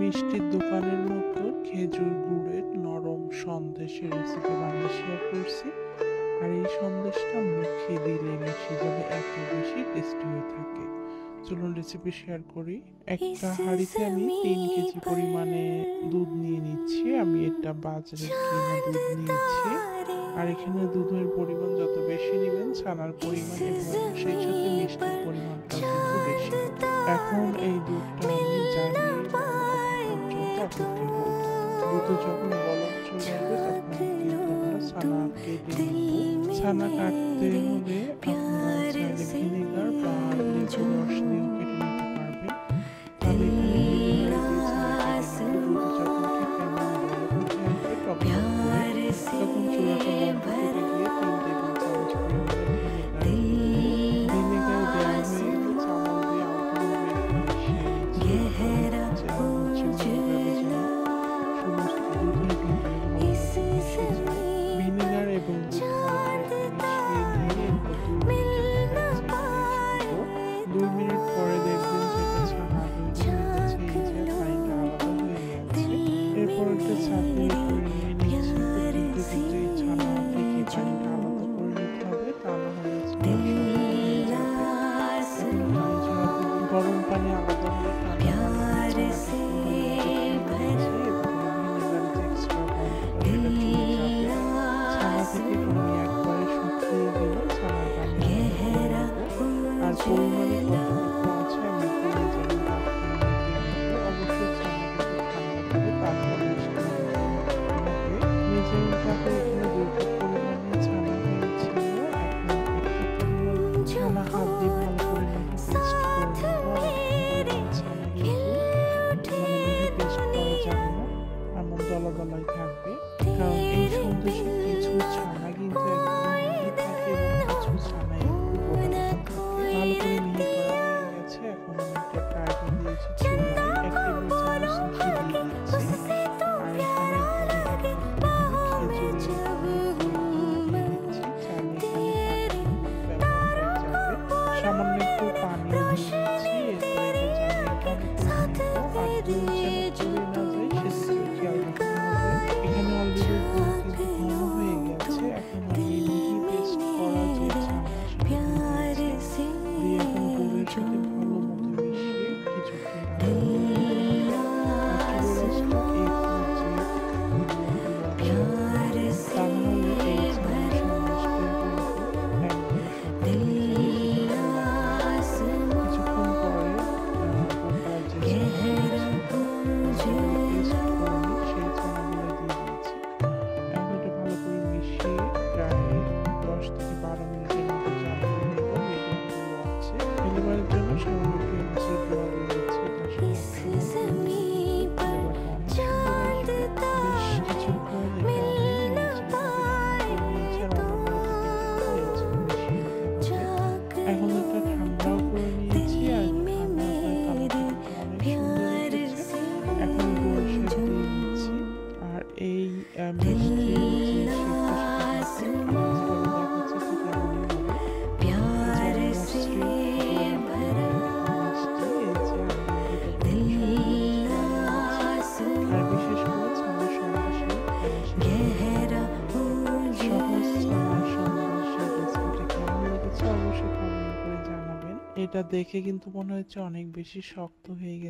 মিষ্টির দোকানের মতো খেজুর গুড়ের নরম সন্দেশের রেসিপি বানিয়ে শেয়ার করছি। আর এই সন্দেশটা মুখে দিলে মিশে যাবে, এত বেশি টেস্টি হয়ে থাকে। চলুন রেসিপি শেয়ার করি। একটা হাঁড়িতে আমি 3 কেজি পরিমাণে দুধ নিয়ে নিচ্ছি। আমি এটা বাজারে কিনা দুধ নিয়েছি। আর এখানে দুধের পরিমাণ যত বেশি নেবেন ছানার পরিমাণ এবং সেই সাথে মিষ্টির পরিমাণটাও কিন্তু বেশি হবে। এখন এই দুধটা আমি জ্বালিয়ে পর্যন্ত অপেক্ষা করব। দুধে যখন বলক চলে আসবে তখন কিন্তু আমরা ছানা কেটে নেব। ছানা কাটতে হলে আপনারা চাইলে ভিনেগার বা লেবুর রস দিয়েও কেটে নিতে পারবেন। তবে এখানে ভিনেগার দিয়ে ছানা কেটে নিলে দুধে যখন ঠিক এমন বলক উঠে আসবে টক টক করে, তখন চুলাটা বন্ধ করে দিয়ে 3 টেবিল চামচ পরিমাণে ভিনেগার দেওয়া হয়ে গেলে চামচ দিয়ে ভিনেগার এবং দুই মিনিট পরে দেখবেন যেটা ছানা তৈরি হয়ে গেছে, এই যে পানিটা আলাদা হয়ে গেছে। এরপর একটা ছাঁকনি করে নিয়ে নিচ্ছি। এই ছানা থেকে পানিটা আলাদা করে নিতে হবে, তা না হলে গরম পানি আলাদা হলে পরিমাণে কতটুকু আছে আমি অবশ্যই ছানাটাকে ঠান্ডা করে তারপরে মেজারিংটাকে এখানে 2 কাপ পরিমাণে ছানা হয়েছিল। এখন ছানা হাত দিয়ে ভালো করে পেস্ট করে নেব। ছানা কিন্তু পেস্ট করা যাবে না, এমন দলা দলাই থাকবে, কারণ এই সন্দেশে কিছু ছানা কিন্তু একদম মিহি থাকে এবং কিছু ছানা একটু গোটা থাকে। ভালো করে মিহি করা হয়ে গেছে। এখন আমি একটা ফ্রাই দিয়েছি চুলায়, 1 টেবিল চামচ ঘি দিয়ে দিচ্ছি। আর এখানে সামান্য একটু পানি দিয়েছি। এরপরে খেয়াল রাখতে হবে। এখানে অলরেডি দুধ কিন্তু ঘন হয়ে গেছে। এখন আমি মিহি পেস্ট করা যে ছানা দিয়ে এখন গুড়ের সাথে ভালো মতো মিশিয়ে কিছুক্ষণ এখন একটা ঠান্ডাও করে নিয়েছি। আর এখন গুড় শেপ দিয়ে নিচ্ছি। আর এই মিষ্টি এটা দেখে কিন্তু মনে হচ্ছে অনেক বেশি শক্ত হয়ে গেছে।